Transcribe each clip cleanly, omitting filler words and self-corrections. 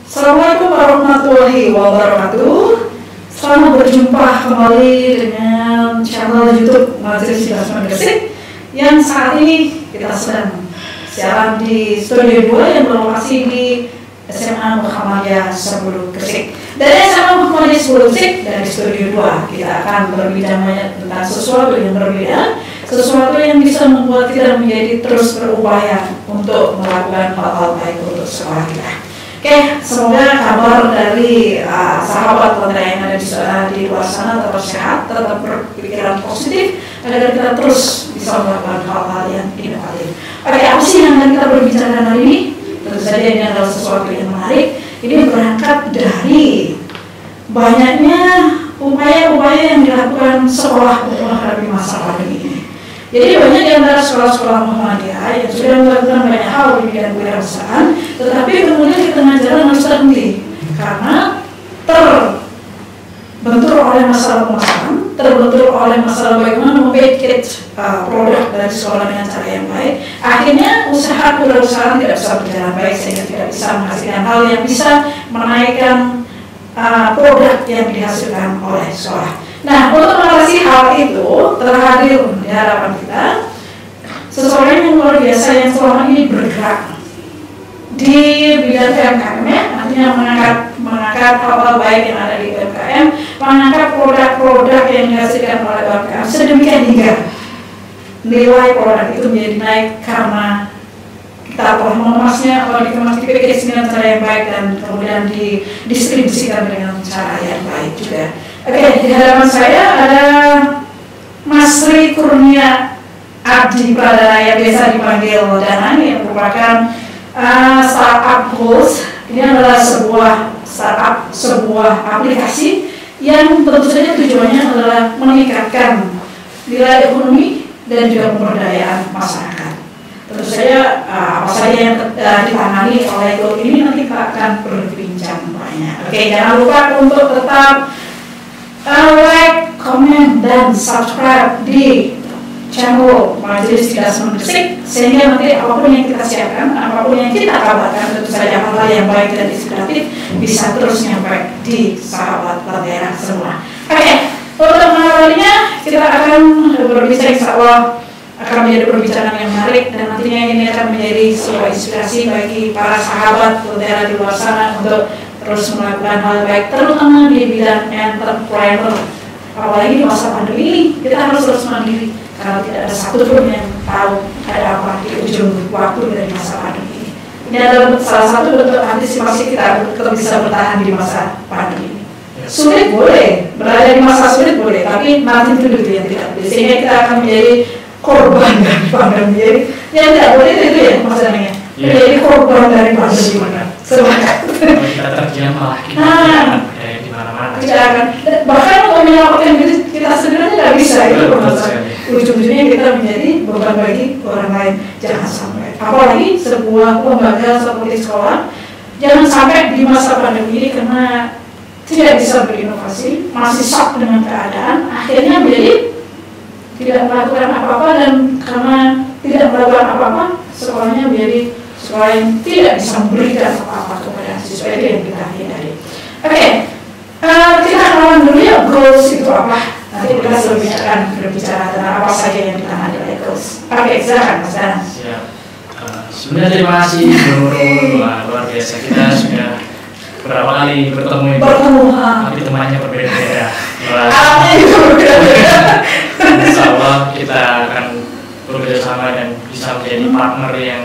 Assalamualaikum warahmatullahi wabarakatuh. Selamat berjumpa kembali dengan channel YouTube Majelis Sidasman Gresik yang saat ini kita sedang siaran di Studio 2 yang berlokasi di SMA Muhammadiyah 10 Gresik. Dari SMA Muhammadiyah 10 Gresik dari Studio 2 kita akan berbicara banyak tentang sesuatu yang berbeda, sesuatu yang bisa membuat kita menjadi terus berupaya untuk melakukan hal-hal baik untuk sekolah kita. Oke, semoga kabar dari sahabat Lentera yang ada di luar sana tetap sehat, tetap berpikiran positif, agar kita terus bisa melakukan hal-hal yang inovatif. Oke, apa sih yang akan kita berbicara hari ini? Tentu saja ini adalah sesuatu yang menarik. Ini berangkat dari banyaknya upaya-upaya yang dilakukan sekolah untuk menghadapi masa pandemi ini. Jadi banyak di antara sekolah-sekolah Muhammadiyah yang sudah melakukan banyak hal di bidang kewirausahaan, tetapi kemudian di tengah jalan harus terhenti karena terbentur oleh masalah pemasaran, terbentur oleh masalah bagaimana membuat produk dari sekolah dengan cara yang baik. Akhirnya usaha kewirausahaan tidak bisa berjalan baik sehingga tidak bisa menghasilkan hal yang bisa menaikkan produk yang dihasilkan oleh sekolah. Nah, untuk mengatasi hal itu telah hadir di hadapan kita seseorang yang luar biasa yang selama ini bergerak di bidang UMKM, artinya mengangkat hal-hal baik yang ada di UMKM, mengangkat produk-produk yang dihasilkan oleh UMKM sedemikian hingga nilai produk itu menjadi naik karena kita telah mengemasnya atau dikemas di packaging dengan cara yang baik dan kemudian didistribusikan dengan cara yang baik juga. Oke, di hadapan saya ada Mas Sri Kurnia Abdi Pradana yang biasa dipanggil Danang yang merupakan startup Goals. Ini adalah sebuah startup, sebuah aplikasi yang tentu saja tujuannya adalah meningkatkan nilai ekonomi dan juga pemberdayaan masyarakat. Tentu saja apa saja yang ditangani oleh Goals ini nanti kita akan berbincang banyak. Oke, jangan lupa untuk tetap like, comment, dan subscribe di channel Majelis Sidasman Gresik sehingga nanti apapun yang kita siapkan, apapun yang kita kabarkan, tentu saja hal-hal yang baik dan inspiratif bisa terus nyampe di sahabat Lentera semua. Oke, untuk mengawalinya kita akan berbicara, insya Allah akan menjadi perbincangan yang menarik dan nantinya ini akan menjadi sebuah inspirasi bagi para sahabat Lentera di luar sana untuk terus melakukan hal baik, terutama di bidang entrepreneur. Apalagi di masa pandemi ini, kita harus terus mandiri karena tidak ada satupun yang tahu ada apa di ujung waktu dari masa pandemi ini. Ini adalah salah satu bentuk antisipasi kita untuk bisa bertahan di masa pandemi ini. Sulit boleh, berada di masa sulit boleh, tapi nanti itu yang tidak boleh. Sehingga kita akan menjadi korban dari pandemi ini. Yang tidak boleh itu ya maksudnya. Menjadi korban dari pandemi. Semangat. Kalau kita terdiam malah kita budaya di mana-mana. Tidak akan. Bahkan untuk menyelamatkan diri kita sendiri tidak bisa itu permasalahan. Ujung-ujungnya kita menjadi beban bagi orang lain. Jangan sampai. Apalagi sebuah lembaga seperti sekolah, jangan sampai di masa pandemi ini karena tidak bisa berinovasi, masih shock dengan keadaan, akhirnya menjadi tidak melakukan apa-apa dan karena tidak melakukan apa-apa, sekolahnya menjadi sekolah yang tidak bisa memberikan apa-apa kepada siswa itu yang kita hindari. Oke, kita kenalan dulu ya goals itu apa. Nanti kita akan berbicara tentang apa saja yang ditangani oleh goals. Oke, silakan Mas Danang. Siap. Sebenarnya terima kasih Nurul, luar biasa kita sudah berapa kali bertemu, tapi temannya berbeda-beda. Alatnya juga berbeda-beda. Insya Allah kita akan bekerja sama dan bisa menjadi partner yang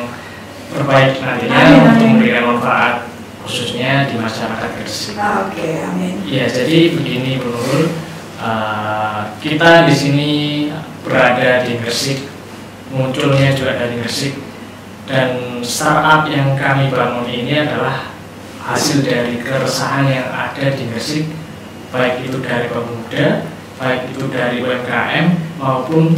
terbaik nantinya untuk memberikan manfaat khususnya di masyarakat Gresik. Oke, amin. Ya, jadi begini Bu Nurul, kita di sini berada di Gresik, munculnya juga dari Gresik, dan startup yang kami bangun ini adalah hasil dari keresahan yang ada di Gresik, baik itu dari pemuda, baik itu dari UMKM maupun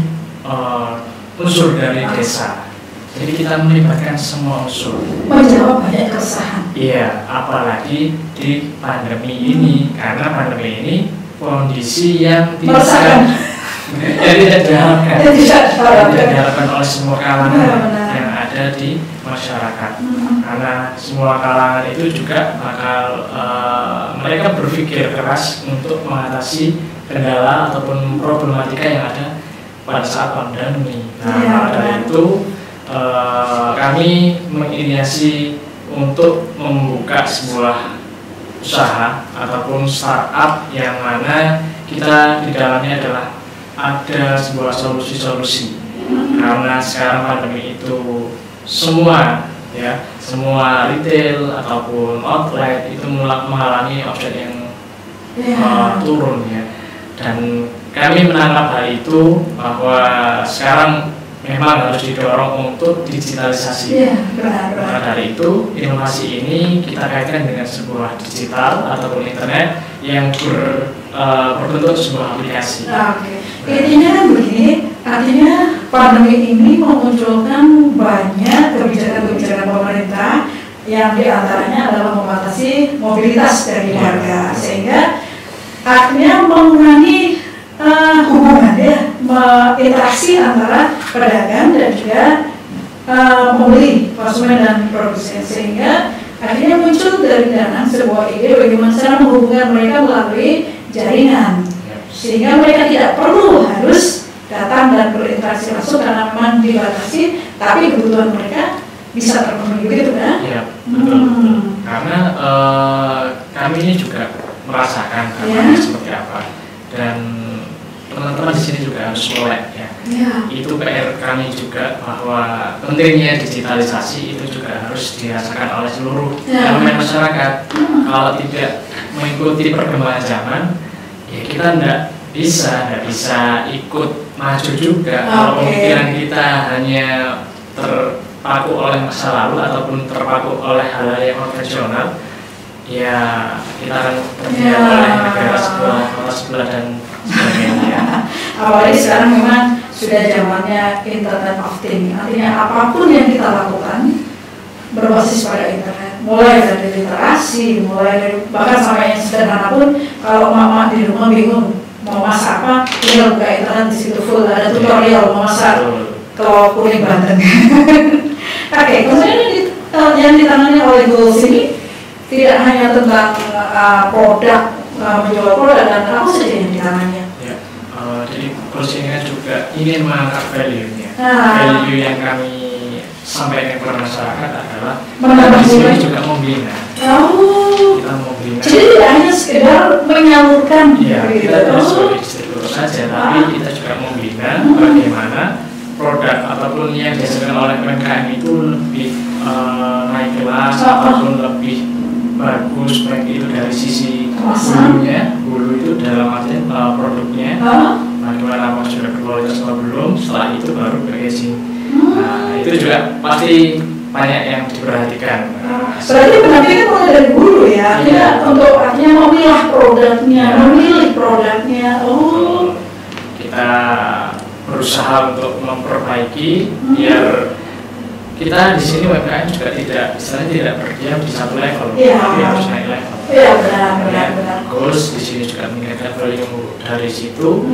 unsur dari desa. Jadi kita melibatkan semua unsur. Menjawab banyak keresahan. Iya, apalagi di pandemi ini, karena pandemi ini kondisi yang tidak diharapkan oleh semua kalangan yang ada di masyarakat. Karena semua kalangan itu juga bakal mereka berpikir keras untuk mengatasi kendala ataupun problematika yang ada pada saat pandemi. Nah, maka dari itu kami menginisiasi untuk membuka sebuah usaha ataupun startup yang mana kita di dalamnya adalah ada sebuah solusi-solusi. Karena sekarang pandemi itu semua retail ataupun outlet itu mengalami omset yang turun ya. Dan kami menangkap hal itu bahwa sekarang memang harus didorong untuk digitalisasi. Maka dari itu inovasi ini kita kaitkan dengan sebuah digital ataupun internet yang berbentuk sebuah aplikasi. Intinya kan begini, artinya pandemi ini memunculkan banyak kebijakan-kebijakan pemerintah yang diantaranya adalah membatasi mobilitas dari warga, sehingga akhirnya mengurangi hubungan interaksi antara pedagang dan juga pembeli, konsumen dan produsen, sehingga akhirnya muncul dari dalam sebuah ide bagaimana cara menghubungkan mereka melalui jaringan, sehingga mereka tidak perlu harus datang dan berinteraksi langsung karena memang dibatasi, tapi kebutuhan mereka bisa terpenuhi, begitu kan? Iya, betul. Karena kami ini juga merasakan seperti apa, dan teman-teman di sini juga harus melek ya. Itu PR kami juga bahwa pentingnya digitalisasi itu juga harus dirasakan oleh seluruh elemen masyarakat. Kalau tidak mengikuti perkembangan zaman, ya kita tidak bisa ikut maju juga. Kalau pemikiran kita hanya terpaku oleh masa lalu ataupun terpaku oleh hal yang konvensional, ya kita akan tertinggal oleh negara sebelah, kota sebelah dan sebagainya. Apalagi sekarang memang sudah zamannya Internet of Things, artinya apapun yang kita lakukan berbasis pada internet, mulai dari literasi, mulai dari bahkan sampai yang sederhana pun, kalau mama di rumah bingung mau masak apa, tinggal buka internet, di situ full ada tutorial mau masak telur kuning Banten. Kemudian yang ditangani oleh Goals ini tidak hanya tentang produk, menjual produk dan apa saja yang ditangannya. Jadi Goals ini kan juga ingin mengangkat value-nya. Value yang kami sampaikan kepada masyarakat adalah di sini juga membina. Kita membina. Jadi tidak hanya sekedar menyalurkan. Iya, kita tidak sebagai distributor saja, tapi kita juga membina bagaimana produk ataupun yang dihasilkan oleh UMKM itu lebih naik kelas ataupun lebih bagus, baik itu dari sisi hulunya, hulu itu dalam artian produknya, bagaimana apa sudah berkualitas atau belum, setelah itu baru packaging. Nah, itu juga pasti banyak yang diperhatikan. Berarti pendampingan mulai dari hulu ya, untuk artinya memilah produknya, memilih produknya. Kita berusaha untuk memperbaiki biar kita di sini UMKM juga tidak berdiam di satu level, tapi harus naik level. Iya, benar. Goals di sini juga meningkatkan value dari situ,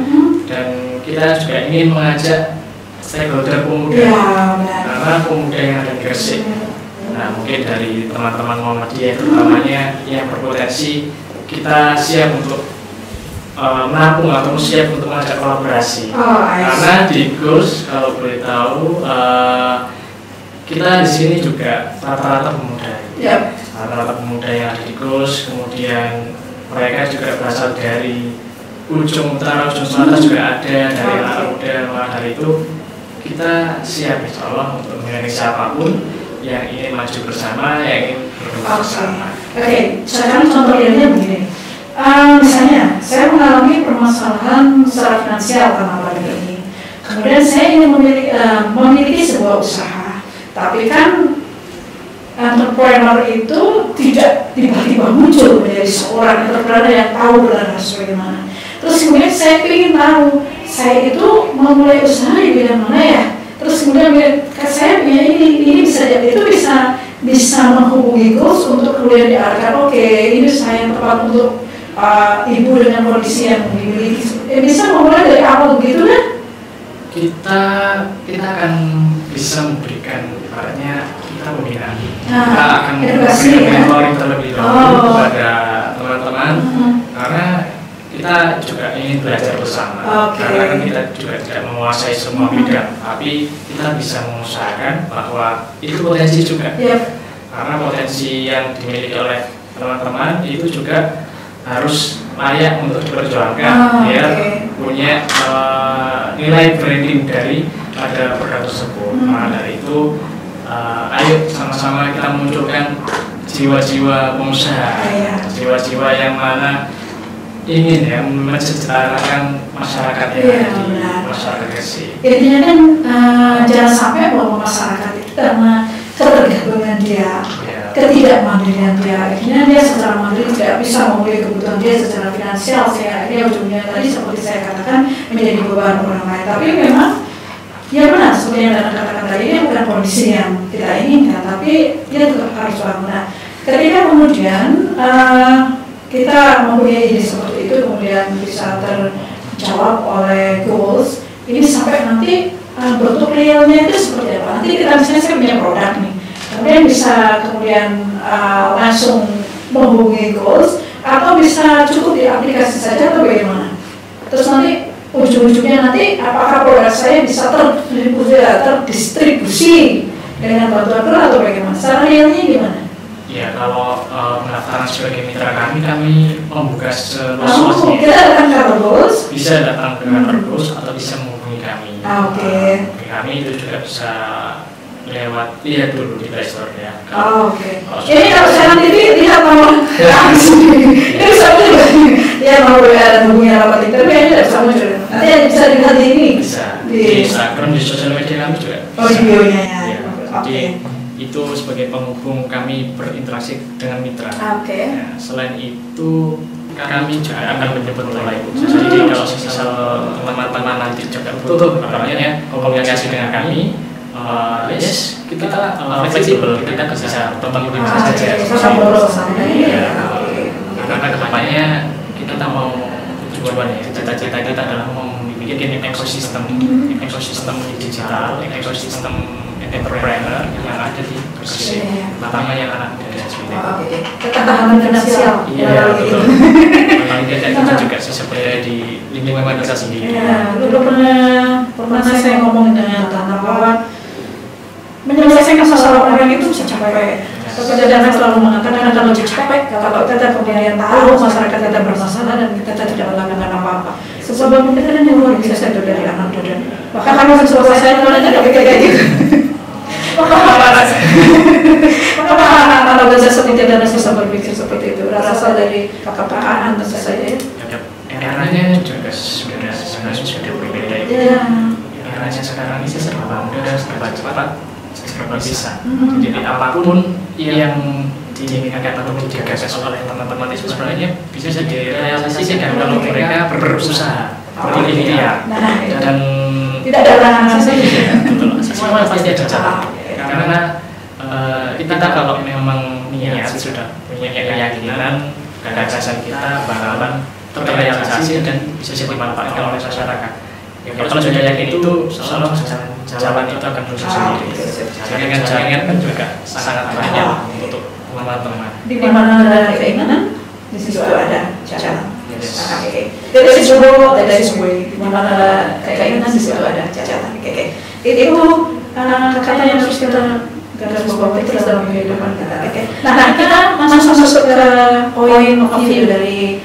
dan kita juga ingin mengajak stakeholder pemuda, karena pemuda yang ada di Gresik. Nah, mungkin dari teman-teman Muhammadiyah terutamanya yang berpotensi, kita siap untuk menampung atau siap untuk mengajak kolaborasi. Karena di Goals kalau boleh tahu, kita di sini juga rata-rata pemuda. Rata-rata pemuda yang ada di Goals, kemudian mereka juga berasal dari ujung utara, ujung selatan juga ada, dari anak muda. Maka dari itu kita siap insya Allah untuk mengenai siapapun yang ingin maju bersama, yang ingin berkembang bersama. Sekarang contoh realnya begini. Misalnya, saya mengalami permasalahan secara finansial karena pandemi ini. Kemudian saya ingin memiliki sebuah usaha, tapi kan entrepreneur itu tidak tiba-tiba muncul menjadi seorang entrepreneur yang tahu benar harus bagaimana. Terus kemudian saya ingin tahu, saya itu mau mulai usaha di bidang mana ya? Terus kemudian saya punya ini bisa jadi, itu bisa menghubungi Goals untuk kemudian diarahkan, ini saya tepat untuk ibu dengan kondisi yang dimiliki. Bisa memulai dari awal begitu kan? Kita akan bisa memberikan, ibaratnya kita pembinaan. Kita akan memberikan mentoring terlebih dahulu kepada teman-teman karena kita juga ingin belajar bersama. Karena kan kita juga tidak menguasai semua bidang, tapi kita bisa mengusahakan bahwa itu potensi juga. Karena potensi yang dimiliki oleh teman-teman itu juga harus layak untuk diperjuangkan, punya nilai branding dari pada produk tersebut. Maka dari itu, ayo sama-sama kita munculkan jiwa-jiwa pengusaha, jiwa-jiwa yang mana ingin ya mensejahterakan masyarakat yang ada di masyarakat Gresik. Intinya kan jangan sampai bahwa masyarakat itu karena ketergantungan dia, ketidakmandirian dia, akhirnya dia secara mandiri tidak bisa memenuhi kebutuhan dia secara finansial, sehingga akhirnya ujungnya tadi seperti saya katakan menjadi beban orang lain. Tapi memang ya benar seperti yang Anda katakan tadi, ini bukan kondisi yang kita inginkan, tapi dia tetap harus bangun. Nah, ketika kemudian kita mempunyai ide seperti itu, kemudian bisa terjawab oleh goals ini sampai nanti bentuk realnya itu seperti apa? Nanti kita misalnya saya punya produk nih, kemudian bisa kemudian langsung menghubungi goals atau bisa cukup di aplikasi saja atau bagaimana? Terus nanti ujung-ujungnya nanti apakah produk saya bisa terdistribusi dengan bantuan goals atau bagaimana? Secara realnya gimana? Ya, kalau pendaftaran sebagai mitra kami membuka seluas-luasnya. Kita datang ke goals, bisa datang ke kantor goals atau bisa menghubungi kami. Kami itu juga bisa lewat lihat dulu di Play Store ya. Ini kalau saya nanti lihat nomor ini bisa muncul. Ya mau ada hubungan rapat interview ini tidak bisa muncul. Nanti bisa dilihat di ini. Bisa di Instagram, di sosial media kami juga. Di bio-nya ya. Jadi itu sebagai penghubung kami berinteraksi dengan mitra. Ya, selain itu kami juga akan menjemput mulai. Jadi kalau misal teman-teman nanti juga butuh komunikasi dengan kami, kita fleksibel, kita bisa bertemu di mana saja. Karena kedepannya kita mau tujuannya, cita-cita kita adalah membuat ekosistem digital, ekosistem entrepreneur yang ada di Gresik, terutama yang anak muda seperti itu. Ketahanan finansial. Iya, betul. Makanya kita juga sebenarnya di lingkungan kita sendiri. Dulu pernah saya ngomong dengan Tana bahwa menyelesaikan masalah orang itu bisa capek. Tapi selalu mengatakan kalau capek, kalau kita kemudian tahu masyarakat kita bermasalah dan kita tidak melakukan apa-apa. Sebab pemikiran yang luar biasa itu dari anak muda. Bahkan kalau selesai saya tidak pikir kayak gitu. Maka anak-anak belajar seperti itu dan bisa berpikir seperti itu. Rasa dari kepekaan tentu saja. Eranya juga sudah berbeda. Eranya sekarang ini serba mudah, serba cepat, serba bisa. Jadi apapun yang diinginkan atau digagas oleh teman-teman itu sebenarnya bisa direalisasikan kalau mereka berusaha berikhtiar dan tidak ada halangan saja. Betul, semua pasti ada jalan. Karena kita kalau memang niat sudah punya keyakinan, gagasan kita bakalan terrealisasi dan bisa dimanfaatkan oleh masyarakat. Ya, kalau sudah yakin itu selalu jalan itu akan terus sendiri. Jaringan kan juga sangat banyak untuk teman-teman. Di mana ada keinginan, di situ ada jalan. Dari sebuah di mana ada keinginan, di situ ada jalan. Itu kata yang harus kita garis bawahi terus dalam kehidupan kita. Nah, kita masuk ke poin of view dari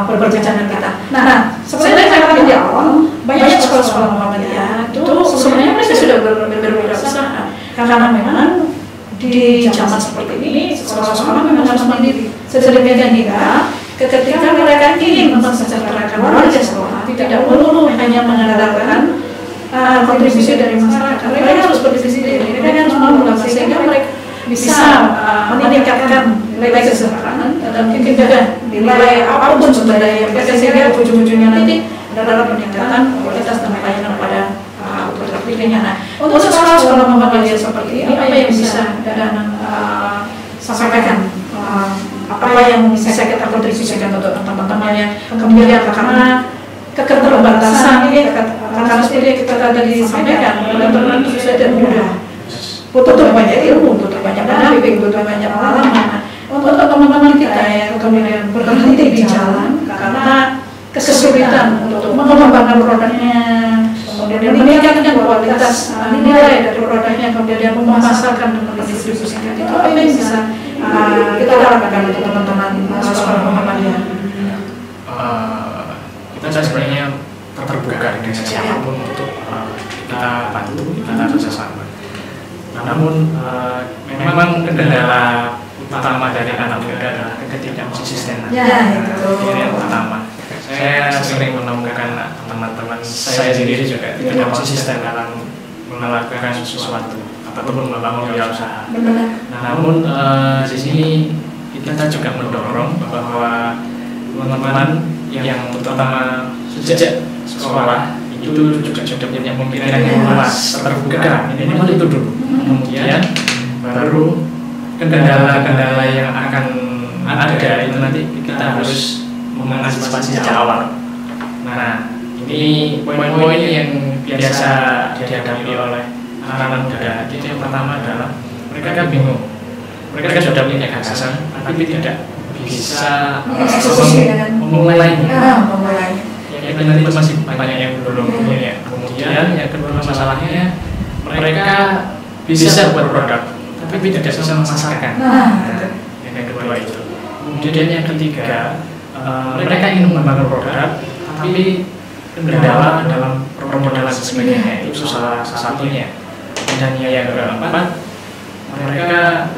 perbincangan kita. Nah, sebenarnya saya katakan di awal, banyak sekolah-sekolah Muhammadiyah itu sebenarnya mereka sudah berwirausaha karena memang di zaman seperti ini sekolah-sekolah memang harus mandiri. Sedemikian hingga ketika mereka ingin mensejahterakan warga sekolah, tidak melulu hanya mengandalkan kontribusi dari masyarakat. Mereka harus berdiri sendiri, mereka harus mampu sehingga mereka bisa meningkatkan nilai kesejahteraan dan mungkin juga nilai apapun sumber daya mereka sehingga ujung-ujungnya nanti adalah peningkatan kualitas dan pelayanan pada peserta pilihnya. Nah, untuk sekolah-sekolah Muhammadiyah seperti ini, apa yang bisa dan sampaikan? Apa yang bisa kita kontribusikan untuk teman-teman yang kemudian karena keterbatasan ini, karena seperti kita tadi sampaikan, teman-teman itu tidak mudah butuh banyak ilmu, butuh banyak pendamping, butuh banyak pengalaman. Untuk teman-teman kita yang kemudian berhenti di jalan karena kesulitan untuk mengembangkan produknya, kemudian meningkatkan kualitas nilai dari produknya, kemudian memasarkan dan mendistribusikan, itu apa yang bisa kita lakukan untuk teman-teman sekolah Muhammadiyah? Kita sebenarnya terbuka dengan siapapun untuk kita bantu, kita kerjasama. Namun memang kendala utama dari anak muda adalah ketidakkonsistenan. Ini yang pertama. Saya sering menemukan teman-teman saya sendiri juga tidak konsisten dalam melakukan sesuatu ataupun membangun wirausaha. Namun di sini kita juga mendorong bahwa teman-teman yang terutama sejak sekolah itu juga sudah punya pemikiran yang luas, terbuka, minimal itu dulu. Kemudian baru kendala-kendala yang akan ada itu nanti kita harus mengantisipasi sejak awal. Nah, ini poin-poin yang biasa dihadapi oleh anak-anak muda. Itu yang pertama adalah mereka bingung. Mereka sudah punya gagasan, tapi tidak bisa memulainya. Yang nanti masih banyak yang belum punya. Kemudian yang kedua masalahnya mereka bisa buat produk, tapi tidak bisa memasarkan. Yang kedua itu. Kemudian yang ketiga, mereka ingin membangun produk, tapi kendala dalam permodalan sebagainya itu salah satunya. Dan yang keempat, mereka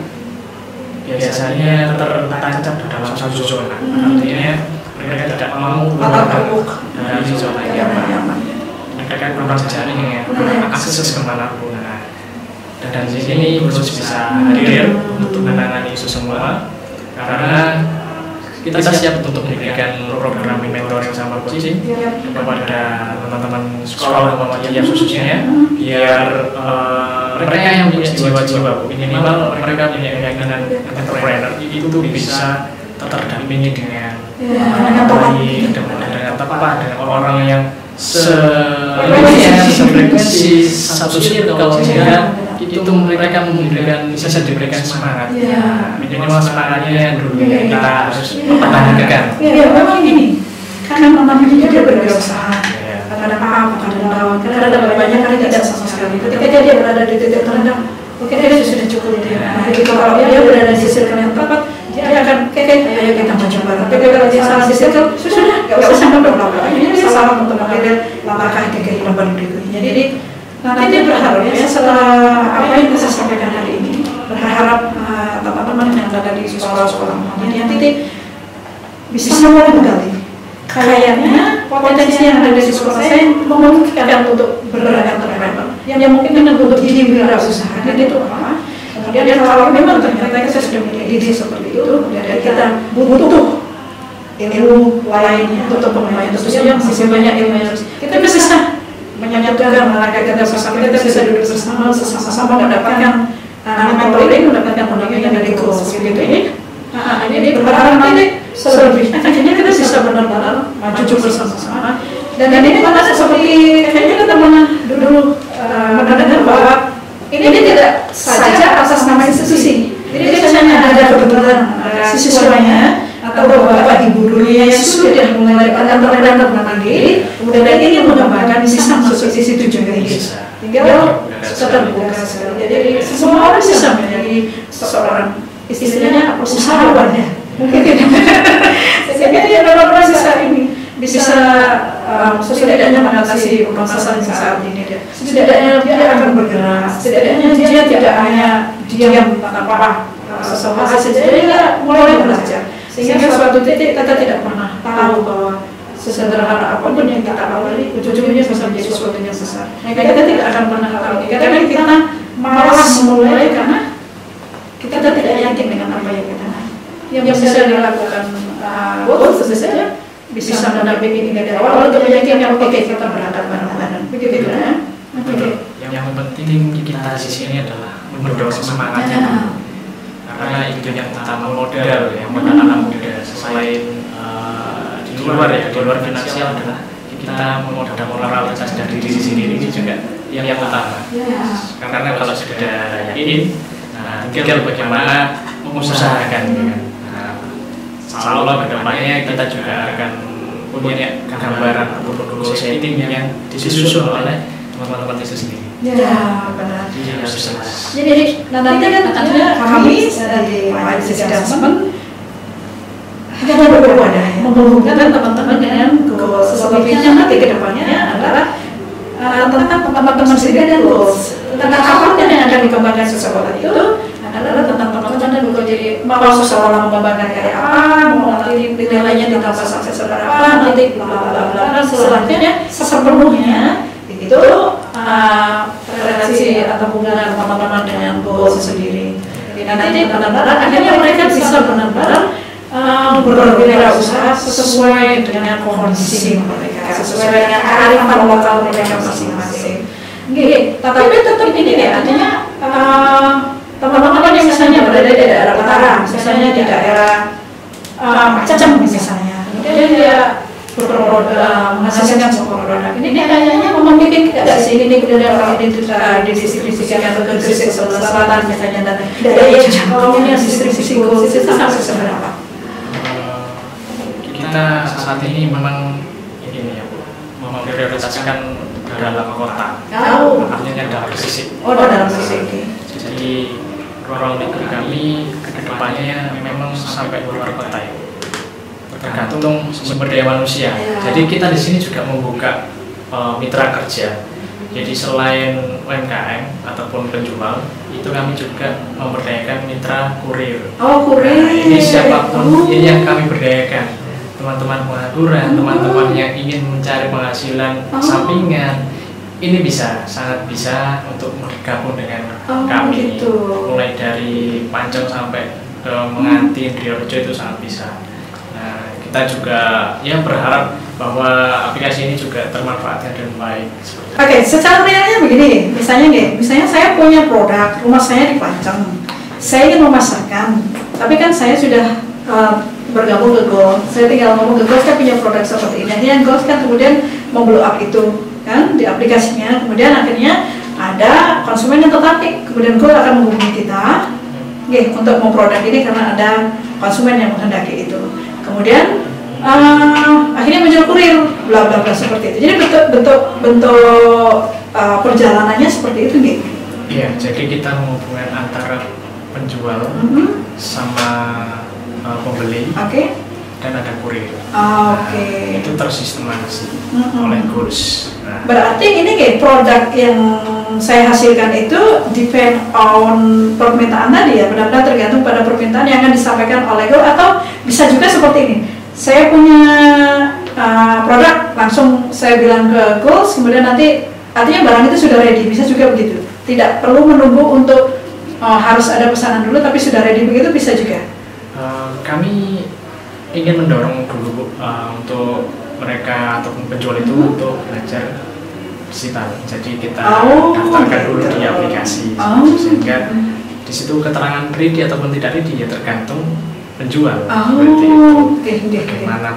biasanya tertancap dalam satu zona. Artinya mereka tidak mau keluar dari zona nyaman. Mereka kurang jaring, kurang akses kemanapun. Dan di sini khusus bisa hadir untuk menangani itu semua, karena kita siap untuk memberikan program mentoring sama coaching kepada teman-teman sekolah Muhammadiyah khususnya, biar mereka yang punya jiwa-jiwa minimal mereka punya keyakinan entrepreneur itu bisa terdampingi dengan baik, dengan tepat, dengan orang yang sefrekuensi, satu circle, sehingga itu mereka bisa diberikan semangat. Minimal semangatnya dulu yang kita harus pertahankan. Memang gini, karena namanya dia berwirausaha, kadang apa, kadang lawan, kadang ada banyak, kadang tidak sama sekali. Ketika dia berada di titik terendah, oke, dia sudah cukup dia. Begitu kalau dia berada di circle yang tepat, dia akan ayo kita maju bareng. Tapi kalau dia salah di circle, sudah nggak usah sampai berlama. Ini dia salah untuk mengambil langkah ke kehidupan berikutnya. Jadi nanti dia berharap ya, setelah apa yang saya sampaikan hari ini, berharap teman-teman yang ada di sekolah-sekolah Muhammadiyah nanti bisa mulai menggali. Kayaknya potensi yang ada di sekolah saya memungkinkan untuk entrepreneur yang mungkin untuk jadi wirausaha. Dan itu apa? Kemudian kalau memang ternyata saya sudah punya ide seperti itu, dan kita butuh ilmu lainnya untuk pengembalian tentunya masih banyak ilmu yang kita bisa menyatukan, kita bisa duduk bersama-sama mendapatkan mentoring, mendapatkan pendampingan dari coach seperti ini. Ini berharap nanti selebihnya akhirnya kita bisa benar-benar maju bersama-sama. Dan ini mana seperti kayaknya kita pernah dulu mendengar bahwa ini tidak saja atas nama institusi. Jadi biasanya ada kebetulan siswanya atau bapak ibu gurunya yang sudah mulai entrepreneur mandiri, kemudian ini mengembangkan bisa masuk di situ juga bisa. Tinggal terbuka sekali. Jadi semua orang bisa menjadi seorang istilahnya usahawan ya. Mungkin tidak. Sehingga dia benar-benar bisa setidaknya mengatasi permasalahan saat ini. Setidaknya dia akan bergerak. Setidaknya dia tidak hanya diam tanpa sesuatu. Setidaknya mulai belajar. Sehingga suatu titik kita tidak pernah tahu bahwa sesederhana apapun yang kita awali ujung-ujungnya bisa menjadi sesuatu yang besar. Kita tidak akan pernah tahu. Kadang kita malas memulai karena kita tidak yakin dengan apa yang kita yang bisa dilakukan. Tentu saja bisa mendampingi dari awal untuk meyakinkan oke kita berangkat bareng-bareng. Begitu ya. Yang penting kita di sini adalah mendorong semangatnya. Karena itu yang utama modal yang buat anak muda selain di luar finansial adalah kita ada moralitas dari diri sendiri ini juga yang utama. Karena kalau sudah yakin, nah, tinggal bagaimana mengusahakan. Nah, insya Allah kedepannya kita juga akan punya gambaran ataupun goal setting yang disusun oleh teman-teman itu sendiri. Ya, benar. Jadi harus jelas. Jadi nanti kan tentunya kami dari Majelis Adjustment kita berwadah ya, menghubungkan teman-teman dengan goals. Selebihnya nanti ke depannya adalah tentang teman-teman sendiri dan goals. Tentang apa yang akan dikembangkan seseorang itu adalah tentang teman-teman dan goals. Jadi mau seseorang mengembangkan kayak apa, mau nanti nilainya ditambah sukses berapa, nanti bla bla bla. Selanjutnya sepenuhnya itu relasi atau hubungan teman-teman dengan goals sendiri. Jadi nanti benar-benar akhirnya mereka bisa benar-benar berwirausaha sesuai dengan kondisi mereka, sesuai dengan kearifan lokal mereka masing-masing. Tapi tetap ini ya, artinya teman-teman yang misalnya berada di daerah utara, misalnya di daerah Macem misalnya, kemudian dia menghasilkan sebuah produk. Ini kayaknya memiliki tidak sih ini kemudian orang ini didistribusikan atau ke Gresik Selatan misalnya, dan daya jangkaunya distribusi goals itu sampai seberapa? Kita saat ini memang ini ya, memprioritaskan dalam kota. Artinya dalam Gresik. Oh, dalam Gresik. Jadi ruang lingkup kami kedepannya memang sampai luar kota ya. Tergantung sumber daya manusia. Jadi kita di sini juga membuka mitra kerja. Jadi selain UMKM ataupun penjual, itu kami juga memberdayakan mitra kurir. Oh, kurir. Nah, ini siapapun ini yang kami berdayakan. Teman-teman pengangguran, teman-teman yang ingin mencari penghasilan sampingan, ini bisa, sangat bisa untuk bergabung dengan kami. Gitu. Mulai dari Pancong sampai ke Mengantin, Riorejo itu sangat bisa. Nah, kita juga ya berharap bahwa aplikasi ini juga termanfaatkan dengan baik. Oke, secara realnya begini, misalnya saya punya produk, rumah saya di Pancong, saya ingin memasarkan, tapi kan saya sudah bergabung ke Gold, saya tinggal ngomong ke Gold, saya punya produk seperti ini. Akhirnya Gold kan kemudian memblow up itu kan di aplikasinya, kemudian akhirnya ada konsumen yang tertarik, kemudian Gold akan menghubungi kita untuk memproduk ini karena ada konsumen yang menghendaki itu. Kemudian akhirnya muncul kurir, bla bla bla seperti itu. Jadi bentuk perjalanannya seperti itu gitu. Iya, jadi kita menghubungkan antara penjual sama pembeli, dan ada kurir. Itu tersistemasi oleh Goals. Nah, berarti ini produk yang saya hasilkan itu depend on permintaan tadi ya, benar-benar tergantung pada permintaan yang akan disampaikan oleh Goals, atau bisa juga seperti ini. Saya punya produk, langsung saya bilang ke Goals, kemudian nanti artinya barang itu sudah ready, bisa juga begitu. Tidak perlu menunggu untuk harus ada pesanan dulu, tapi sudah ready begitu bisa juga. Kami ingin mendorong dulu Bu, untuk mereka ataupun penjual itu untuk belajar digital. Jadi kita daftarkan dulu di aplikasi, sehingga di situ keterangan ready ataupun tidak ready ya tergantung penjual. Seperti itu. Bagaimana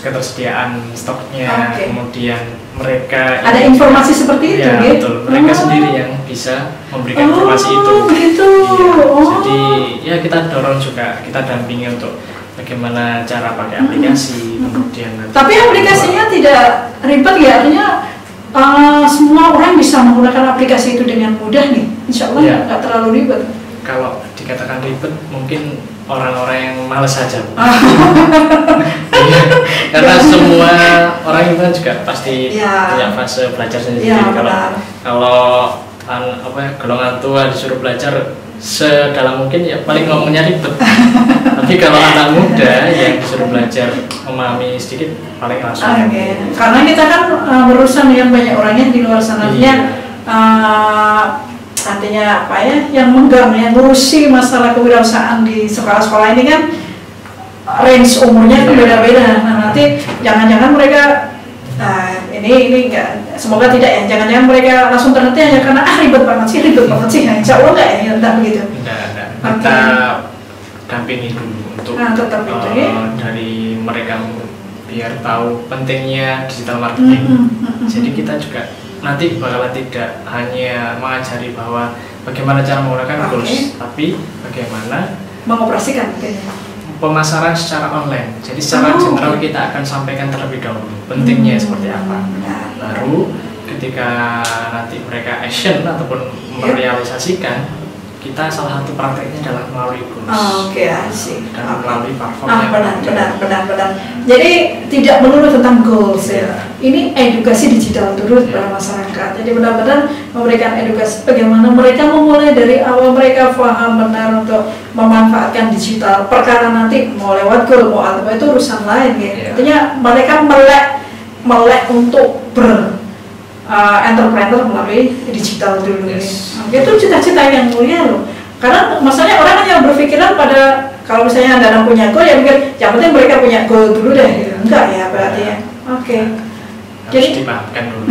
ketersediaan stoknya, kemudian mereka ada informasi seperti itu, ya, betul. Mereka sendiri yang bisa memberikan informasi itu. Begitu. Ya, jadi ya kita dorong juga, kita dampingi untuk bagaimana cara pakai aplikasi, kemudian tapi aplikasinya tidak ribet ya, artinya semua orang bisa menggunakan aplikasi itu dengan mudah nih, insya Allah nggak terlalu ribet. Kalau dikatakan ribet mungkin orang-orang yang malas saja. Karena semua orang itu kan juga pasti punya fase belajar sendiri. Kalau golongan tua disuruh belajar sedalam mungkin ya paling ngomongnya ribet. Tapi kalau anak muda yang disuruh belajar memahami sedikit paling langsung. Karena kita kan berurusan dengan banyak orangnya di luar sana. Artinya apa ya, yang ngurusi masalah kewirausahaan di sekolah-sekolah ini kan range umurnya beda-beda. Nah nanti jangan-jangan mereka ini enggak, semoga tidak ya, jangan-jangan mereka langsung terhenti hanya karena ribet banget sih. Nah, insya Allah enggak ya, enggak begitu. Kita dampingi dulu untuk tetap itu, dari mereka biar tahu pentingnya digital marketing. Jadi kita juga nanti bakalan tidak hanya mengajari bahwa bagaimana cara menggunakan goals, tapi bagaimana mengoperasikan pemasaran secara online. Jadi secara general kita akan sampaikan terlebih dahulu pentingnya seperti apa. Baru ketika nanti mereka action ataupun merealisasikan, kita salah satu prakteknya adalah melalui goals. Asik. Dan melalui platform benar. Jadi tidak melulu tentang goals ya. Ini edukasi digital terus pada masyarakat. Jadi benar-benar memberikan edukasi bagaimana mereka memulai dari awal, mereka paham benar untuk memanfaatkan digital. Perkara nanti mau lewat goal mau apa itu urusan lain ya. Artinya mereka melek untuk entrepreneur melalui digital dulu. Itu cita-cita yang mulia loh. Karena masalahnya orang hanya berpikiran pada kalau misalnya Anda punya goal ya mikir yang penting mereka punya goal dulu deh. Enggak ya berarti ya. Harus dipahamkan dulu.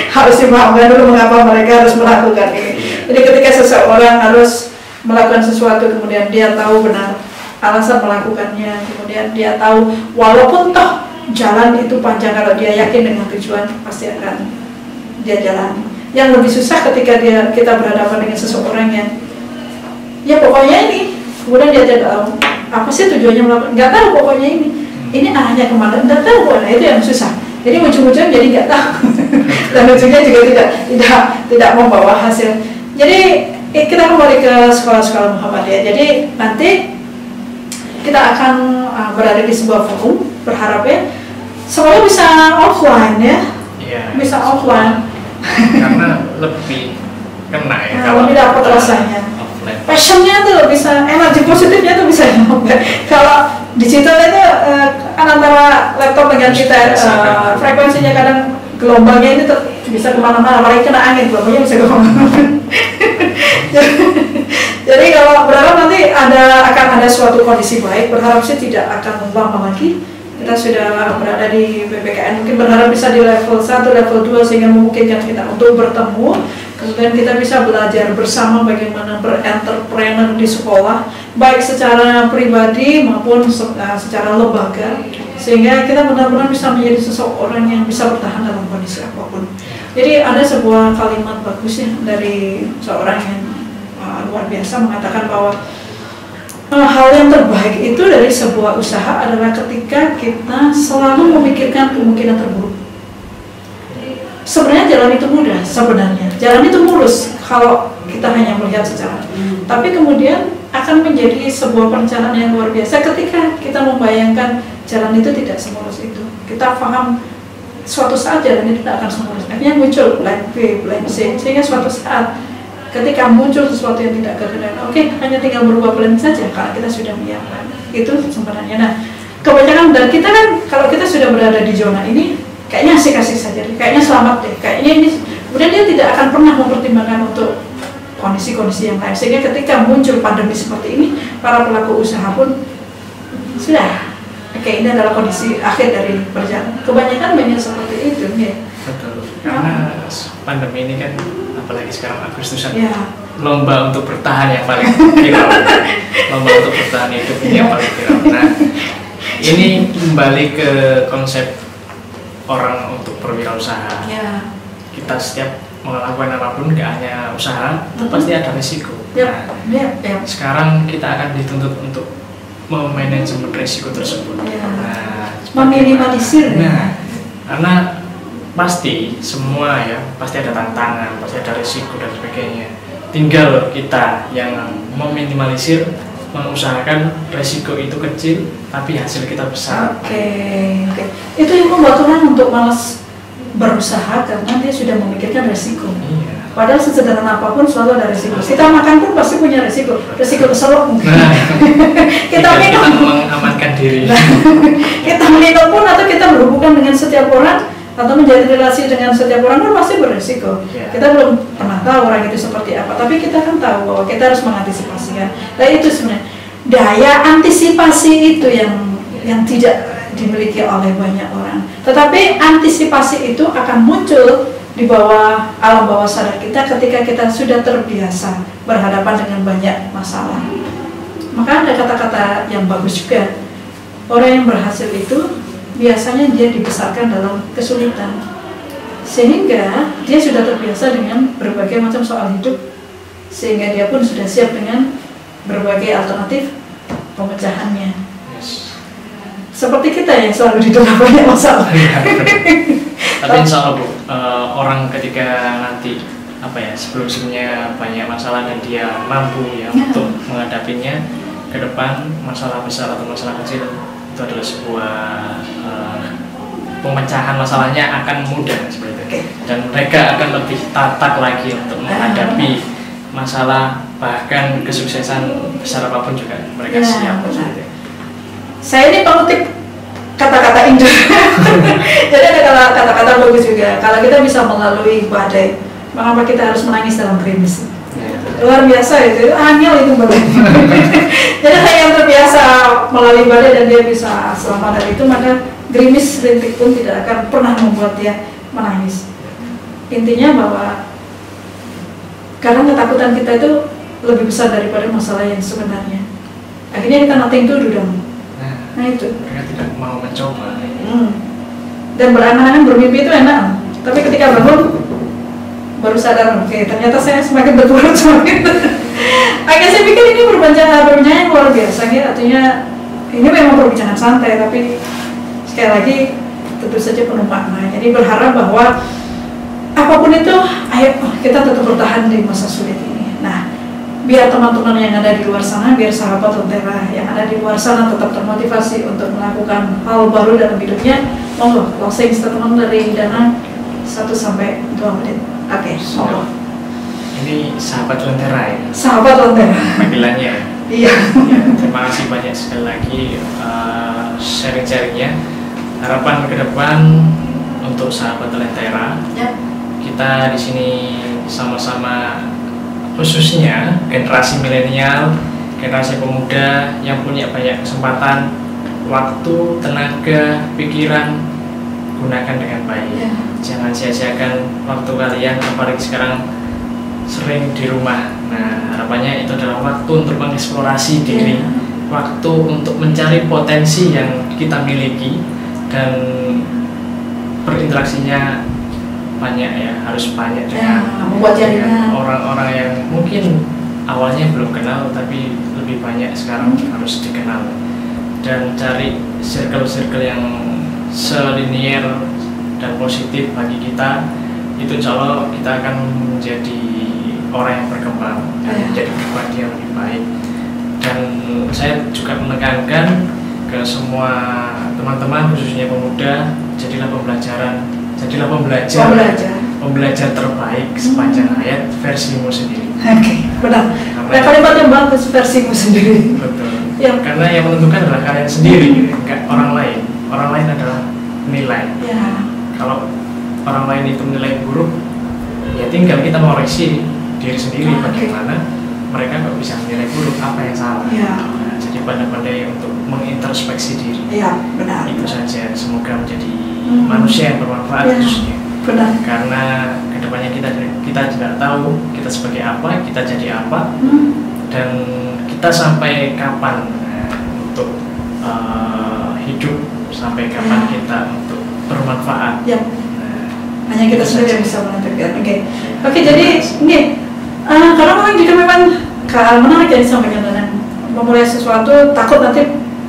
Harus dipahamkan dulu mengapa mereka harus melakukan ini. Jadi ketika seseorang harus melakukan sesuatu kemudian dia tahu benar alasan melakukannya, kemudian dia tahu walaupun toh jalan itu panjang, kalau dia yakin dengan tujuan pasti akan dia jalani. Yang lebih susah ketika kita berhadapan dengan seseorang yang ya pokoknya ini, kemudian dia tidak tahu apa sih tujuannya melakukan, nggak tahu pokoknya ini arahnya kemana, nggak tahu pokoknya, itu yang susah. Jadi ujung-ujungnya jadi nggak tahu dan ujungnya juga tidak membawa hasil. Jadi kita kembali ke sekolah-sekolah Muhammadiyah. Jadi nanti kita akan berada di sebuah forum, berharap ya sekolah bisa offline ya, bisa offline karena lebih kena ya, kalau lebih dapat rasanya offline. Passionnya tuh bisa, energi positifnya tuh bisa nyampe. Kalau digital itu kan antara laptop dengan kita frekuensinya kadang gelombangnya ini bisa kemana-mana, apalagi kena angin gelombangnya bisa kemana-mana. Jadi kalau berharap nanti akan ada suatu kondisi baik, berharap sih tidak akan lama lagi. Kita sudah berada di PPKN, mungkin berharap bisa di level 1, level 2 sehingga memungkinkan kita untuk bertemu. Kemudian kita bisa belajar bersama bagaimana berentrepreneur di sekolah, baik secara pribadi maupun secara lembaga, sehingga kita benar-benar bisa menjadi seseorang yang bisa bertahan dalam kondisi apapun. Jadi ada sebuah kalimat bagus ya dari seorang yang luar biasa mengatakan bahwa hal yang terbaik itu dari sebuah usaha adalah ketika kita selalu memikirkan kemungkinan terburuk. Sebenarnya jalan itu mudah, jalan itu mulus kalau kita hanya melihat secara, tapi kemudian akan menjadi sebuah perencanaan yang luar biasa ketika kita membayangkan jalan itu tidak semulus itu. Kita paham suatu saat jalan itu tidak akan semulus, akhirnya muncul plan B, plan C, sehingga suatu saat ketika muncul sesuatu yang tidak kehendaknya, hanya tinggal berubah plan saja karena kita sudah menyiapkan. Itu sebenarnya. Nah, kebanyakan dan kita kan kalau kita sudah berada di zona ini, kayaknya asik-asik saja, kayaknya selamat deh, kayaknya ini. Kemudian dia tidak akan pernah mempertimbangkan untuk kondisi-kondisi yang lain. Sehingga ketika muncul pandemi seperti ini, para pelaku usaha pun sudah, ini adalah kondisi akhir dari perjalanan. Kebanyakan banyak seperti itu, ya. Betul. Karena pandemi ini kan, apalagi sekarang Agustusan, lomba untuk bertahan yang paling viral. Lomba untuk bertahan hidup ini yang paling viral. Nah, ini kembali ke konsep orang untuk berwirausaha. Kita setiap melakukan apapun, gak hanya usaha, pasti ada risiko. Sekarang kita akan dituntut untuk memanajemen risiko tersebut. Meminimalisir. Karena pasti semua pasti ada tantangan, pasti ada risiko dan sebagainya. Tinggal kita yang meminimalisir, mengusahakan risiko itu kecil tapi hasil kita besar. Itu yang membuat orang untuk malas berusaha karena dia sudah memikirkan risiko. Padahal sesederhana apapun selalu ada risiko. Kita makan pun pasti punya risiko keselok. Kita minum, kita mengamankan diri. Kita minum pun atau kita berhubungan dengan setiap orang atau menjalin relasi dengan setiap orang pun pasti berisiko. Kita belum pernah tahu orang itu seperti apa, tapi kita kan tahu bahwa kita harus mengantisipasikan. Nah itu sebenarnya daya antisipasi itu yang tidak dimiliki oleh banyak orang. Tetapi antisipasi itu akan muncul di bawah alam bawah sadar kita ketika kita sudah terbiasa berhadapan dengan banyak masalah. Maka ada kata-kata yang bagus juga. orang yang berhasil itu biasanya dia dibesarkan dalam kesulitan, sehingga dia sudah terbiasa dengan berbagai macam soal hidup, sehingga dia pun sudah siap dengan berbagai alternatif pemecahannya. Seperti kita yang selalu di dalam banyak masalah. Tapi insya Allah Bu, orang ketika nanti sebelumnya banyak masalah dan dia mampu untuk menghadapinya ke depan, masalah besar atau masalah kecil itu adalah sebuah pemecahan masalahnya akan mudah seperti itu. Dan mereka akan lebih tatak lagi untuk menghadapi masalah, bahkan kesuksesan besar apapun juga mereka siap. Saya ini pengutip kata-kata indah. Jadi ada kata-kata bagus juga. Kalau kita bisa melalui badai, mengapa kita harus menangis dalam gerimis? Luar biasa itu, angel itu badai. Jadi saya yang terbiasa melalui badai dan dia bisa selamat dari itu, maka gerimis rintik pun tidak akan pernah membuat dia menangis. Intinya bahwa karena ketakutan kita itu lebih besar daripada masalah yang sebenarnya. Akhirnya kita nothing to do dong. Nah itu. Mereka tidak mau mencoba. Dan berangan-angan bermimpi itu enak, tapi ketika bangun baru sadar, oke, ternyata saya semakin berturut semakin. Akhirnya saya pikir ini perbincangan yang luar biasa, ya. Artinya ini memang perbincangan santai, tapi sekali lagi tentu saja penuh makna. Jadi berharap bahwa apapun itu, ayo kita tetap bertahan di masa sulit ini. Nah, biar teman-teman yang ada di luar sana, biar sahabat Lentera yang ada di luar sana tetap termotivasi untuk melakukan hal baru dalam hidupnya. Monggo, closing statement dari Dana 1 sampai 2 menit. Oke, monggo. Ini sahabat Lentera ya? Sahabat Lentera. Panggilannya. Iya. Ya, terima kasih banyak sekali lagi sharing-sharingnya. Harapan ke depan untuk sahabat Lentera. Ya. Kita di sini sama-sama, khususnya generasi milenial, generasi pemuda yang punya banyak kesempatan, waktu, tenaga, pikiran, gunakan dengan baik. Ya. Jangan sia-siakan waktu kalian, apalagi sekarang sering di rumah. Nah, harapannya itu adalah waktu untuk mengeksplorasi diri, waktu untuk mencari potensi yang kita miliki dan berinteraksinya banyak ya, harus banyak dengan orang-orang yang mungkin awalnya belum kenal tapi lebih banyak sekarang harus dikenal, dan cari circle-circle yang selinier dan positif bagi kita. Itu insya Allah kita akan menjadi orang yang berkembang dan menjadi pribadi yang lebih baik. Dan saya juga menekankan ke semua teman-teman, khususnya pemuda, jadilah pembelajar terbaik sepanjang hayat versimu sendiri. Oke, benar. Kalimat yang bagus, versimu sendiri. Betul. Ya. Karena yang menentukan adalah kalian sendiri, enggak orang lain. Orang lain adalah nilai. Ya. Kalau orang lain itu menilai buruk, ya tinggal kita mengoreksi diri sendiri. Bagaimana mereka kok bisa menilai buruk, apa yang salah. Ya. Nah, jadi pandai-pandai untuk mengintrospeksi diri. Iya, benar. Itu saja. Semoga menjadi manusia yang bermanfaat khususnya. Benar. Karena kedepannya kita tidak tahu kita sebagai apa, kita jadi apa, dan kita sampai kapan untuk hidup, sampai kapan kita untuk bermanfaat. Ya. Hanya kita sendiri yang bisa menentukan. Oke, jadi ini karena orang juga memang menarik yang disampaikan dengan memulai sesuatu, takut nanti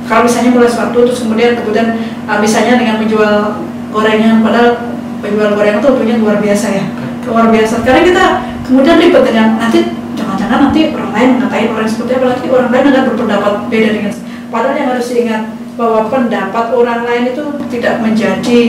kalau misalnya mulai sesuatu terus kemudian misalnya dengan menjual gorengan, padahal penjual gorengan itu punya luar biasa ya, luar biasa. Karena kita kemudian ribet dengan nanti jangan-jangan nanti orang lain ngatain orang seperti apa, lagi orang lain akan berpendapat beda dengan. Padahal yang harus diingat bahwa pendapat orang lain itu tidak menjadi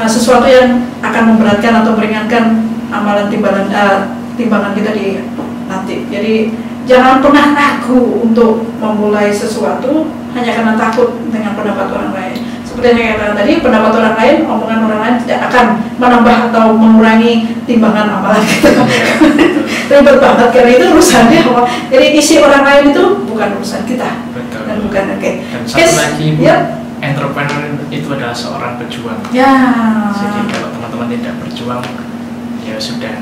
sesuatu yang akan memberatkan atau meringankan amalan timbangan kita di nanti. Jadi jangan pernah ragu untuk memulai sesuatu hanya karena takut dengan pendapat orang lain. Seperti yang saya katakan tadi, pendapat orang lain, omongan orang lain tidak akan menambah atau mengurangi timbangan amalan kita. Ribet banget karena itu urusannya. Jadi isi orang lain itu bukan urusan kita. Betul. Dan bukan Dan satu lagi, entrepreneur itu adalah seorang pejuang. Ya. Jadi kalau teman-teman tidak berjuang, ya sudah.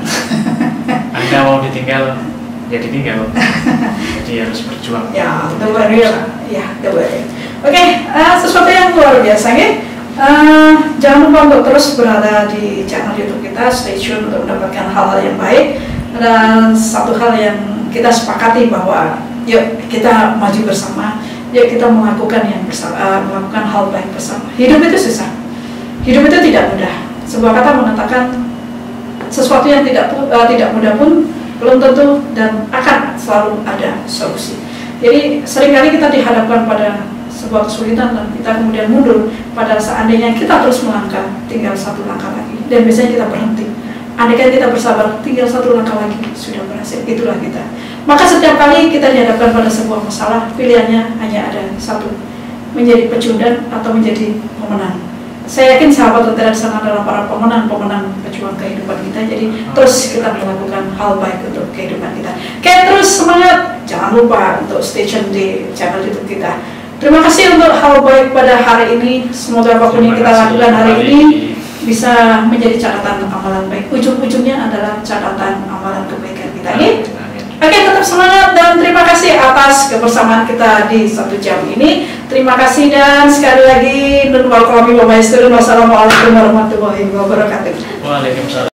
Anda mau ditinggal jadi tinggal. Jadi harus berjuang. Ya, the warrior. Ya, the warrior. Oke, sesuatu yang luar biasa ya. Jangan lupa untuk terus berada di channel YouTube kita, stay tune untuk mendapatkan hal-hal yang baik. Dan satu hal yang kita sepakati bahwa yuk kita maju bersama, yuk kita melakukan yang bersama, melakukan hal baik bersama. Hidup itu susah, hidup itu tidak mudah. Sebuah kata mengatakan sesuatu yang tidak mudah pun belum tentu dan akan selalu ada solusi. Jadi seringkali kita dihadapkan pada sebuah kesulitan dan kita kemudian mundur, pada seandainya kita terus melangkah tinggal satu langkah lagi dan biasanya kita berhenti. Andaikan kita bersabar tinggal satu langkah lagi sudah berhasil, itulah kita. Maka setiap kali kita dihadapkan pada sebuah masalah, pilihannya hanya ada satu, menjadi pecundang atau menjadi pemenang. Saya yakin sahabat Lentera di sana adalah para pemenang pejuang kehidupan kita. Jadi terus kita melakukan hal baik untuk kehidupan kita. Oke, terus semangat. Jangan lupa untuk stay tune di channel YouTube kita. Terima kasih untuk hal baik pada hari ini. Semoga apapun yang kita lakukan hari ini bisa menjadi catatan amalan baik. Ujung-ujungnya adalah catatan amalan kebaikan kita. Oke, tetap semangat dan terima kasih atas kebersamaan kita di 1 jam ini. Terima kasih dan sekali lagi, wassalamualaikum warahmatullahi wabarakatuh. Waalaikumsalam.